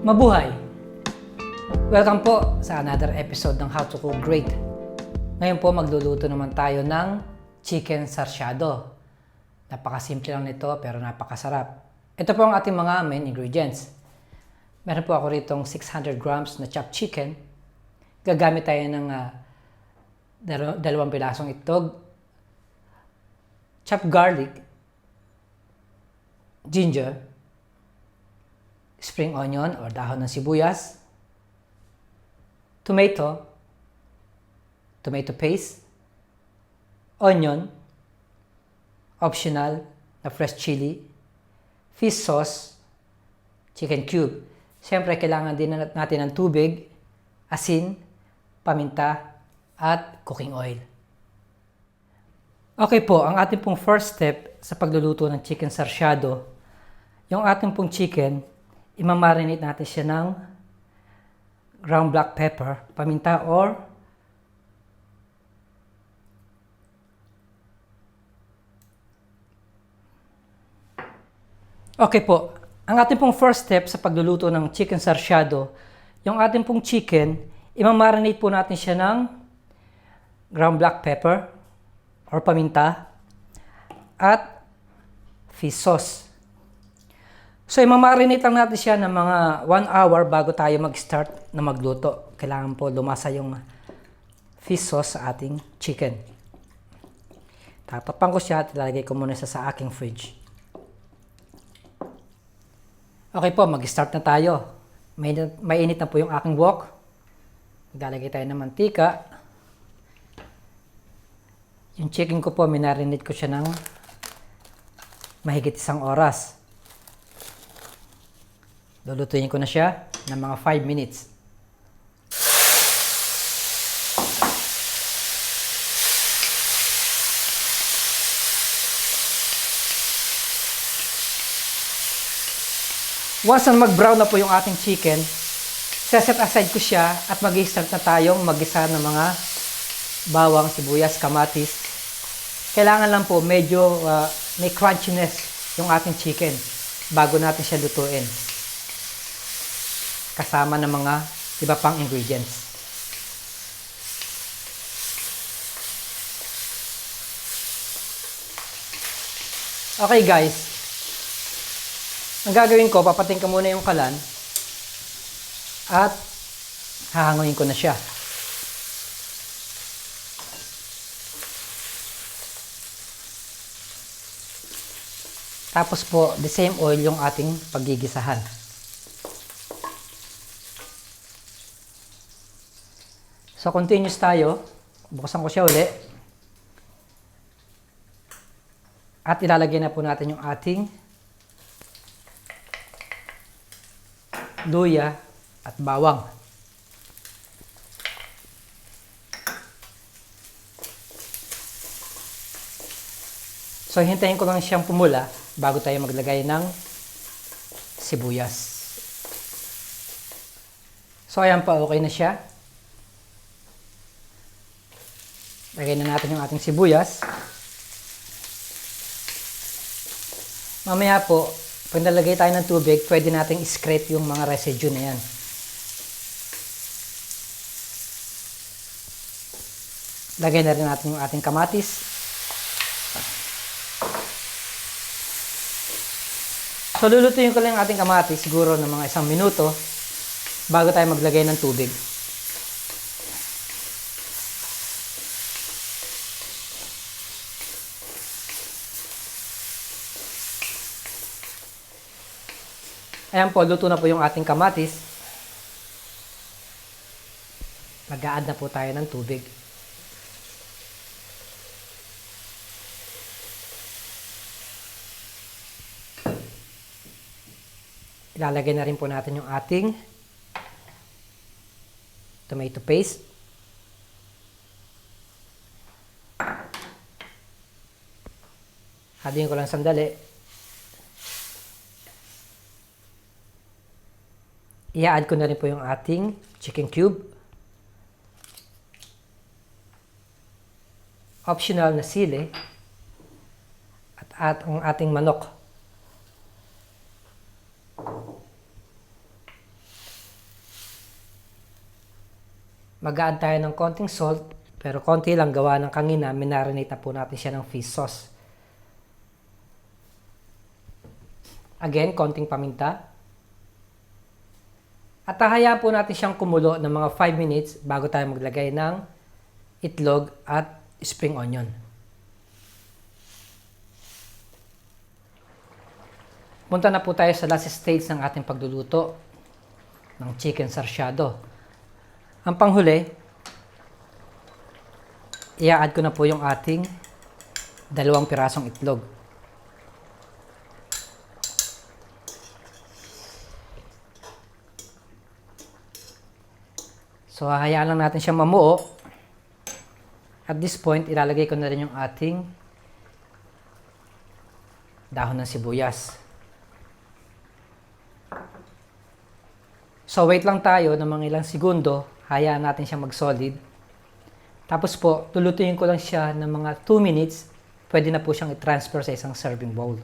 Mabuhay! Welcome po sa another episode ng How to Cook Great. Ngayon po magluluto naman tayo ng chicken sarsyado. Napakasimple lang nito pero napakasarap. Ito po ang ating mga main ingredients. Meron po ako rito 600 grams na chopped chicken. Gagamit tayo ng dalawang pirasong itlog, chopped garlic, ginger, spring onion or dahon ng sibuyas, tomato paste, onion, optional na fresh chili, fish sauce, chicken cube. Siyempre, kailangan din natin ng tubig, asin, paminta, at cooking oil. Okay po, ang ating pong first step sa pagluluto ng chicken sarsyado, yung ating pong chicken, imamarinate natin siya ng ground black pepper, paminta, or okay po. Ang ating pong first step sa pagluluto ng chicken sarsyado, yung ating pong chicken, imamarinate po natin siya ng ground black pepper or paminta at fish sauce. So, imamarinate lang natin siya ng mga 1 hour bago tayo mag-start na magluto. Kailangan po lumasa yung fish sauce sa ating chicken. Tatakpan ko siya at ilalagay ko muna siya sa aking fridge. Okay po, mag-start na tayo. Mainit na po yung aking wok. Maglalagay tayo ng mantika. Yung chicken ko po, minarinate ko siya ng mahigit 1 oras. Lulutuin ko na siya ng mga 5 minutes. Once na mag-brown na po yung ating chicken, set aside ko siya at mag-start na tayong mag-isa ng mga bawang, sibuyas, kamatis. Kailangan lang po medyo may crunchiness yung ating chicken bago natin siya lutuin. Kasama ng mga iba pang ingredients. Okay guys, ang gagawin ko, papating ko muna yung kalan at hahanguin ko na siya. Tapos po, the same oil yung ating paggigisahan. So, continuous tayo. Buksan ko siya uli. At ilalagay na po natin yung ating luya at bawang. So, hintayin ko lang siyang pumula bago tayo maglagay ng sibuyas. So, ayan pa, okay na siya. Lagay na natin yung ating sibuyas. Mamaya po, pag nalagay tayo ng tubig, pwede nating scrape yung mga residue na yan. Lagay na rin natin yung ating kamatis. So, lulutuin ko lang yung ating kamatis siguro ng mga 1 minuto bago tayo maglagay ng tubig. Ayan po, luto na po yung ating kamatis. Mag-a-add na po tayo ng tubig. Ilalagay na rin po natin yung ating tomato paste. Haluin ko lang sandali. I-add ko na rin po yung ating chicken cube. Optional na sili. At ang ating manok. Mag-add tayo ng konting salt, pero konti lang gawa ng kanina, minarinate na po natin siya ng fish sauce. Again, konting paminta. At hahayaan po natin siyang kumulo ng mga 5 minutes bago tayo maglagay ng itlog at spring onion. Punta na po tayo sa last stage ng ating pagluluto ng chicken sarsyado. Ang panghuli, i-add ko na po yung ating 2 pirasong itlog. So, hahayaan lang natin siyang mamuo. At this point, ilalagay ko na rin yung ating dahon ng sibuyas. So, wait lang tayo ng mga ilang segundo. Hayaan natin siya mag-solid. Tapos po, lulutuin ko lang siya ng mga 2 minutes. Pwede na po siyang i-transfer sa isang serving bowl.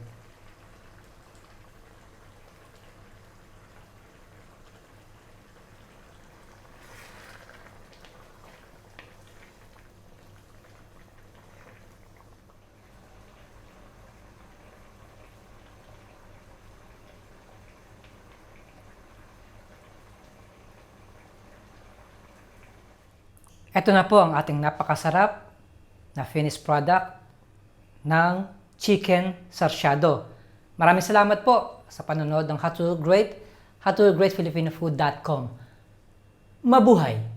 Ito na po ang ating napakasarap na finished product ng chicken sarsyado. Maraming salamat po sa panonood ng How to Great, howtogreatfilipinofood.com. Mabuhay!